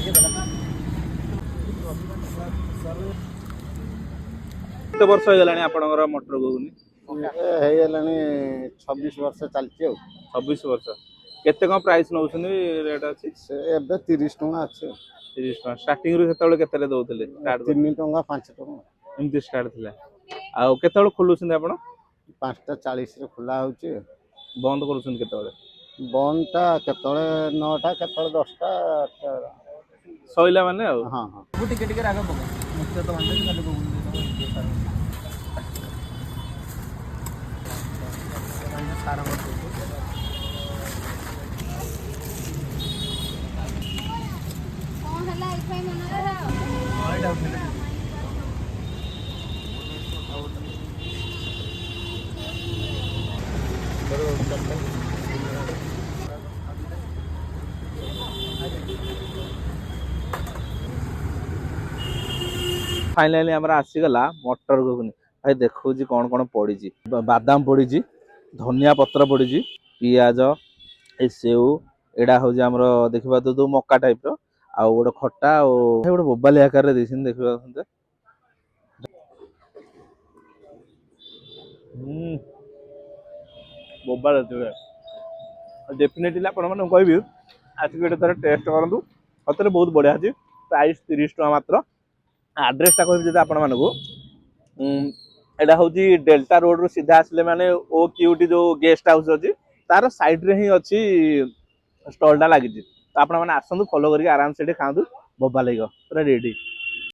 କେତେ ବର୍ଷ ହେଇଗଲାଣି ଆପଣଙ୍କର ମଟର ଘୁଗୁନି? ହେଇଗଲାଣି 26 ବର୍ଷ ଚାଲିଛି ଆଉ। 26 ବର୍ଷ। କେତେ କଣ ପ୍ରାଇସ୍ ନଉଛନ୍ତି ରେଟ୍ ଅଛି? ସେ ଏବେ 30 ଟଙ୍କା ଅଛି। 30 ଟଙ୍କା। ଷ୍ଟାର୍ଟିଂ ରୁ ସେତେବେଳେ କେତେରେ ଦଉଥିଲେ? 3 ଟଙ୍କା 5 ଟଙ୍କା ଏମିତି ଷ୍ଟାର୍ଟ ଥିଲା। ଆଉ କେତେବେଳେ ଖୋଲୁଛନ୍ତି ଆପଣ? 5ଟା 40ରେ ଖୋଲା ହଉଛି। ବନ୍ଦ କରୁଛନ୍ତି କେତେବେଳେ? ବନ୍ଦ ଟା କେତେବେଳେ 9ଟା କେତେବେଳେ 10ଟା। ସଇଲା ମାନେ ଆଉ। ହଁ ହଁ। ଟିକେ ଟିକେ ରାଗ ପକା ମୁଖ୍ୟ ତ ମାନେ ଖାଲି ଗୁଗୁଲ ସାର फाइनाली हमरा आसीगला मटर घुगुनी। भाई देखौजी कौन कौन पड़ी। बादाम पड़ी, धनिया पत्र पड़ी, पियाज, ए सेव, एडा हूँ आमर देखा तो मक्का टाइप रो आउ गोटे खट्टा गोटे बोबाली आकार देखा बोबाल डेफिनेटली आपण मैंने कहबी आसिक गोटे थोड़ा टेस्ट करूँ। सतरे बहुत बढ़िया अच्छी। प्राइस 30 टका मात्र। आड्रेसटा कहबी आपण मानक एटा हूँ डेल्टा रोड रु सीधा आसले माने ओ क्यूटी जो गेस्ट हाउस अच्छी तार साइड रे ही अच्छी स्टॉलटा लगी। तो आपण मैंने आसतु फॉलो करके आराम से खातु बोबा लगे पूरा रेडी।